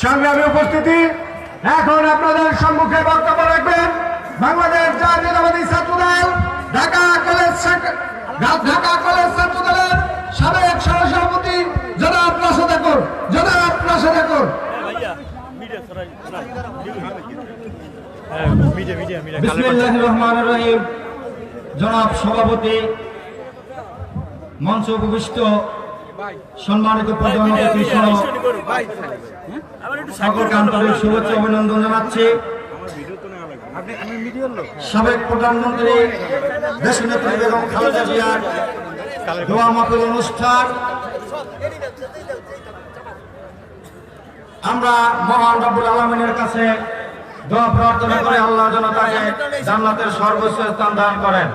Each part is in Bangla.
সংগ্রামী উপস্থিতি, এখন আপনাদের সম্মুখে বক্তব্য রাখবেন বাংলাদেশ জাতীয়তাবাদী ছাত্রদল ঢাকা কলেজ ছাত্রদলের সাবেক সহসভাপতি জনাব রাশেদ আকর। বিসমিল্লাহির রহমানির রহিম। জনাব সভাপতি, মঞ্চ উপবিষ্ট সম্মানিত প্রধান অতিথি সহ সকলকে আন্তরিক শুভেচ্ছা অভিনন্দন জানাচ্ছি। সাবেক প্রধানমন্ত্রী দেশনেত্রী বেগম খালেদা জিয়ার দোয়া মাহফিল অনুষ্ঠান আমরা মহান রব্বুল আলামিনের কাছে দোয়া প্রার্থনা করে আল্লাহ যেন তাকে জান্নাতের সর্বোচ্চ স্থান দান করেন।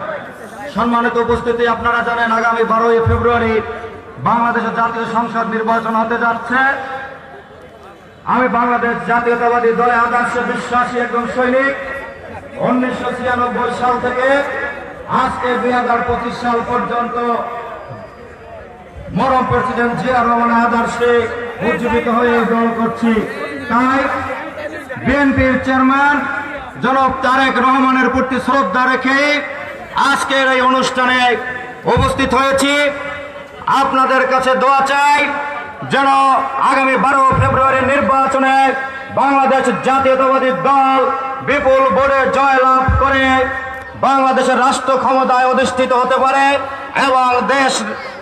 সম্মানিত উপস্থিতি, আপনারা জানেন আগামী 12ই ফেব্রুয়ারি বাংলাদেশের জাতীয় সংসদ নির্বাচন হতে যাচ্ছে। আমি বাংলাদেশ জাতীয়তাবাদী দলে আদর্শে বিশ্বাসী একজন সৈনিক। 1996 সাল থেকে আজকে 2025 সাল পর্যন্ত মরম প্রেসিডেন্ট জিয়া রহমানের আদর্শে উজ্জীবিত হয়ে দল করছি। তাই বিএনপির চেয়ারম্যান জনাব তারেক রহমানের প্রতি শ্রদ্ধা রেখে আজকের এই অনুষ্ঠানে উপস্থিত হয়েছি। আপনাদের কাছে দোয়া চাই যেন আগামী 12 ফেব্রুয়ারি নির্বাচনে বাংলাদেশ জাতীয়তাবাদী দল বিপুল ভোটে জয়লাভ করে বাংলাদেশের রাষ্ট্র ক্ষমতায় অধিষ্ঠিত হতে পারে এবং দেশ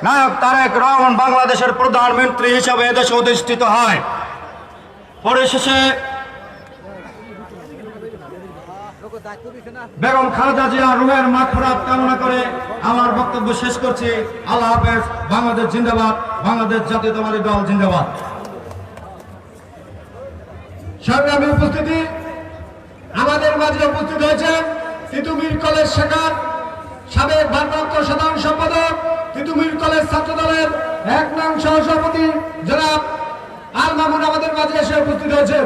নায়ক তারেক রহমান বাংলাদেশের প্রধানমন্ত্রী হিসাবে দেশে অধিষ্ঠিত হয়। পরিশেষে বেগম খালেদা জিয়া রুহের মাগফিরাত কামনা করে আমার বক্তব্য শেষ করছি। আল্লাহ হাফেজ। বাংলাদেশ জিন্দাবাদ। বাংলাদেশ জাতীয়তাবাদী দল জিন্দাবাদ। সংগ্রামী উপস্থিতি, আমাদের মাঝে উপস্থিত হয়েছেন তিতুমির কলেজ শাখার সাবেক ভারপ্রাপ্ত সাধারণ সম্পাদক, তিতুমির কলেজ ছাত্রদলের 1 নং সহসভাপতি জনাব আল মামুন আমাদের মাঝে এসে উপস্থিত হয়েছেন।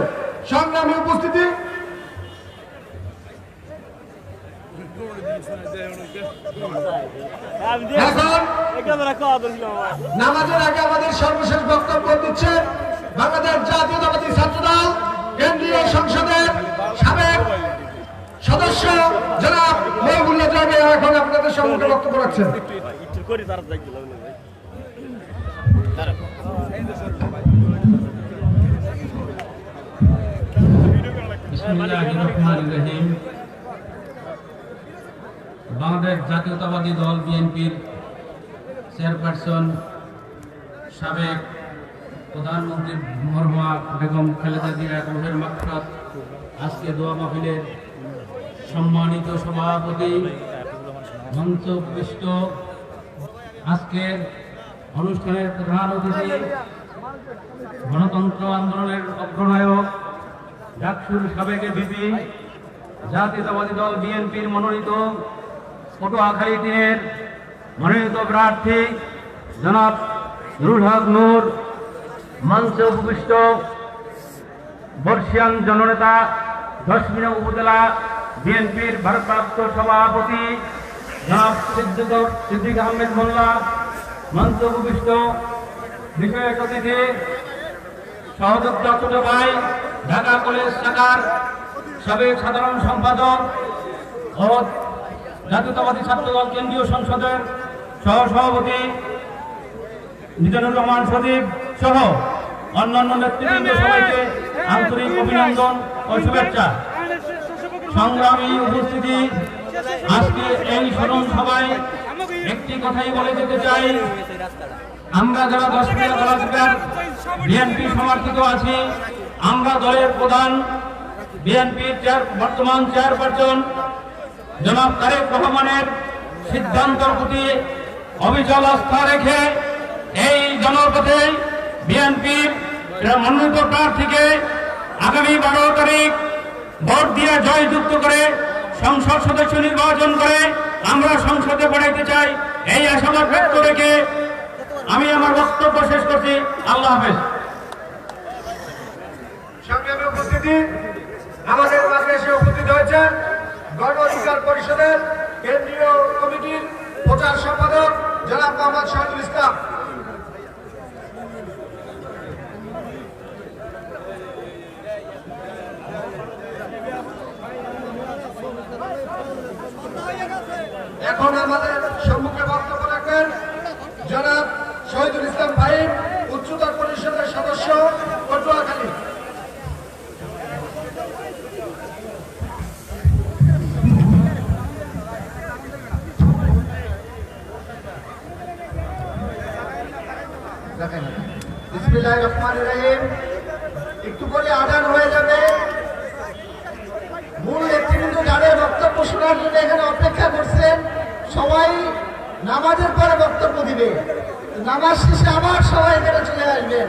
সংগ্রামী উপস্থিতি, এখন নামাজের আগে আমাদের সর্বশেষ বক্তব্য দিচ্ছেন বাংলাদেশ জাতীয়তাবাদী ছাত্রদল কেন্দ্রীয় সংসদের সাবেক সদস্য জনাব মহিবুল্লাহ জয়। এখন আপনাদের সম্মুখে বক্তব্য রাখছেন। বিসমিল্লাহির রহমানির রহিম। বাংলাদেশ জাতীয়তাবাদী দল বিএনপির চেয়ারপারসন সাবেক প্রধানমন্ত্রী মরহুমা বেগম খালেদা জিয়া রুহের মাগফিরাত আজকে দোয়া মাহফিলের সম্মানিত সভাপতি, মঞ্চ উপবিষ্ট আজকের অনুষ্ঠানের প্রধান অতিথি, গণতন্ত্র আন্দোলনের অগ্রনায়ক, ডাকসুর সাবেক এমপি, জাতীয়তাবাদী দল বিএনপির মনোনীত পটুয়াখালী 3-এর মনোনীত প্রার্থী জনাব নুরুল হক নূর, মঞ্চে উপবিষ্ট বর্ষিয়ান জননেতা 10 নং উপজেলা বিএনপির ভারপ্রাপ্ত সভাপতি জনাব সিদ্দিক আহমেদ মোল্লা, মঞ্চে উপবিষ্ট বিষয়ক অতিথি সহযোদ্ধ ছোট ভাই ঢাকা কলেজ শাখার সাবেক সাধারণ সম্পাদক ও জাতীয়তাবাদী ছাত্রদল কেন্দ্রীয় সংসদের সহসভাপতি মিজানুর রহমান সজীব সহ অন্যান্য নেতৃবৃন্দ সবাইকে আন্তরিক অভিনন্দন ও শুভেচ্ছা। সংগ্রামী উপস্থিতি, আজকে এই স্মরণ সভায় একটি কথাই বলে যেতে চাই, আমরা যারা 10 বিএনপি সমর্থিত আছি, আমরা দলের প্রধান বিএনপির বর্তমান চেয়ারপারসন জনাব তারেক রহমানের সিদ্ধান্তের প্রতি অবিচল আস্থা রেখে এই জনপথে বিএনপির মনোনীত প্রার্থীকে আগামী 12 তারিখ ভোট দিয়ে জয়যুক্ত করে সংসদ সদস্য নির্বাচন করে আমরা সংসদে পাঠাইতে চাই। এই আশাবাদ ব্যক্ত রেখে আমি আমার বক্তব্য শেষ করছি। আল্লাহ হাফেজ। সংগ্রামী উপস্থিতি, আমাদের মাঝে এসে উপস্থিত হয়েছেন গণ অধিকার পরিষদের কেন্দ্রীয় কমিটির প্রচার সম্পাদক জনাব মোহাম্মদ শহীদুল ইসলাম। এখন আমাদের সম্মুখে বক্তব্য রাখবেন জনাব শহীদুল ইসলাম ভাই, উচ্চতর পরিষদের সদস্য, পটুয়াখালী। বিসমিল্লাহির রহমানির রহিম। একটু করে আদান হয়ে যাবে। মূল নেতৃবৃন্দ যাদের বক্তব্য শোনার জন্য এখানে অপেক্ষা করছেন, সবাই নামাজের পরে বক্তব্য দিবে। নামাজ শেষে আবার সবাই এখানে চলে আসবেন।